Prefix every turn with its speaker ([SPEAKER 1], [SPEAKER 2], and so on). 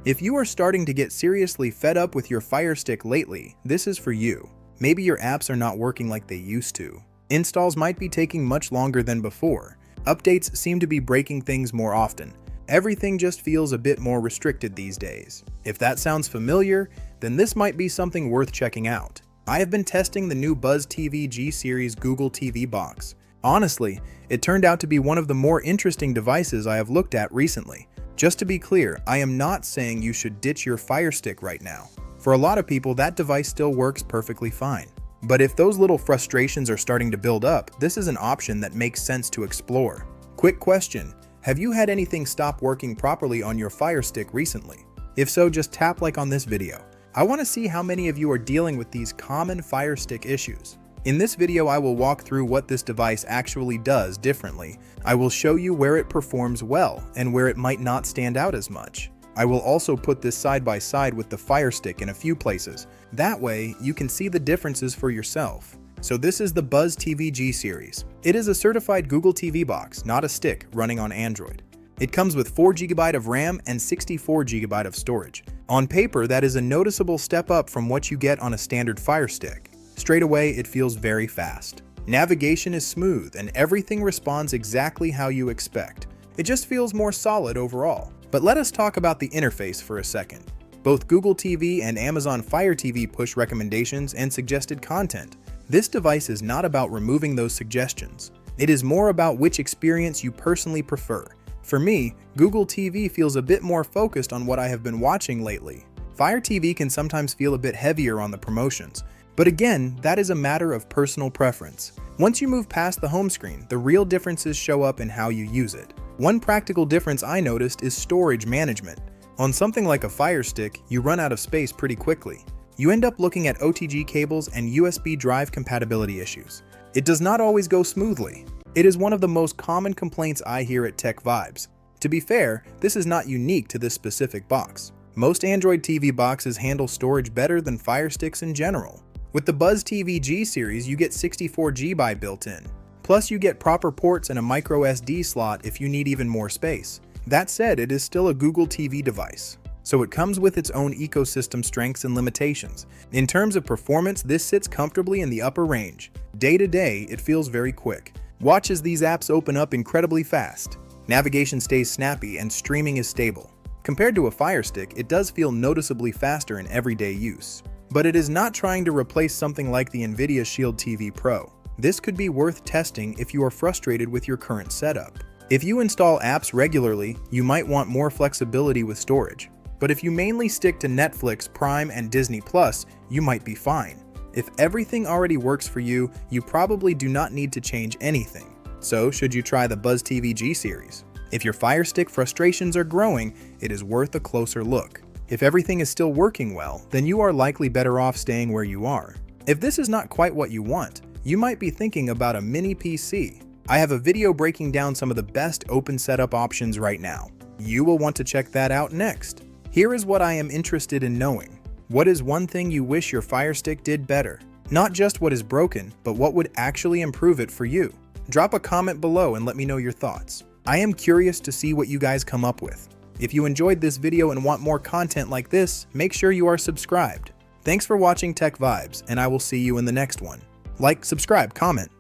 [SPEAKER 1] If you are starting to get seriously fed up with your Firestick lately, this is for you. Maybe your apps are not working like they used to. Installs might be taking much longer than before. Updates seem to be breaking things more often. Everything just feels a bit more restricted these days. If that sounds familiar, then this might be something worth checking out. I have been testing the new Buzz TV G Series Google TV box. Honestly, it turned out to be one of the more interesting devices I have looked at recently. Just to be clear, I am not saying you should ditch your Firestick right now. For a lot of people, that device still works perfectly fine. But if those little frustrations are starting to build up, this is an option that makes sense to explore. Quick question, have you had anything stop working properly on your Firestick recently? If so, just tap like on this video. I want to see how many of you are dealing with these common Firestick issues. In this video, I will walk through what this device actually does differently. I will show you where it performs well and where it might not stand out as much. I will also put this side by side with the Firestick in a few places. That way, you can see the differences for yourself. So this is the Buzz TV G series. It is a certified Google TV box, not a stick, running on Android. It comes with 4 GB of RAM and 64 GB of storage. On paper, that is a noticeable step up from what you get on a standard Firestick. Straight away, it feels very fast. Navigation is smooth and everything responds exactly how you expect. It just feels more solid overall. But let us talk about the interface for a second. Both Google TV and Amazon Fire TV push recommendations and suggested content. This device is not about removing those suggestions. It is more about which experience you personally prefer. For me, Google TV feels a bit more focused on what I have been watching lately. Fire TV can sometimes feel a bit heavier on the promotions. But again, that is a matter of personal preference. Once you move past the home screen, the real differences show up in how you use it. One practical difference I noticed is storage management. On something like a Firestick, you run out of space pretty quickly. You end up looking at OTG cables and USB drive compatibility issues. It does not always go smoothly. It is one of the most common complaints I hear at TechVibes. To be fair, this is not unique to this specific box. Most Android TV boxes handle storage better than Firesticks in general. With the Buzz TV G series, you get 64 GB built in. Plus, you get proper ports and a micro SD slot if you need even more space. That said, it is still a Google TV device, so it comes with its own ecosystem strengths and limitations. In terms of performance, this sits comfortably in the upper range. Day to day, it feels very quick. Watch as these apps open up incredibly fast. Navigation stays snappy and streaming is stable. Compared to a Firestick, it does feel noticeably faster in everyday use. But it is not trying to replace something like the NVIDIA Shield TV Pro. This could be worth testing if you are frustrated with your current setup. If you install apps regularly, you might want more flexibility with storage. But if you mainly stick to Netflix, Prime, and Disney+, you might be fine. If everything already works for you, you probably do not need to change anything. So, should you try the Buzz TV G series? If your Firestick frustrations are growing, it is worth a closer look. If everything is still working well, then you are likely better off staying where you are. If this is not quite what you want, you might be thinking about a mini PC. I have a video breaking down some of the best open setup options right now. You will want to check that out next. Here is what I am interested in knowing. What is one thing you wish your Firestick did better? Not just what is broken, but what would actually improve it for you. Drop a comment below and let me know your thoughts. I am curious to see what you guys come up with. If you enjoyed this video and want more content like this, make sure you are subscribed. Thanks for watching TechVibes, and I will see you in the next one. Like, subscribe, comment.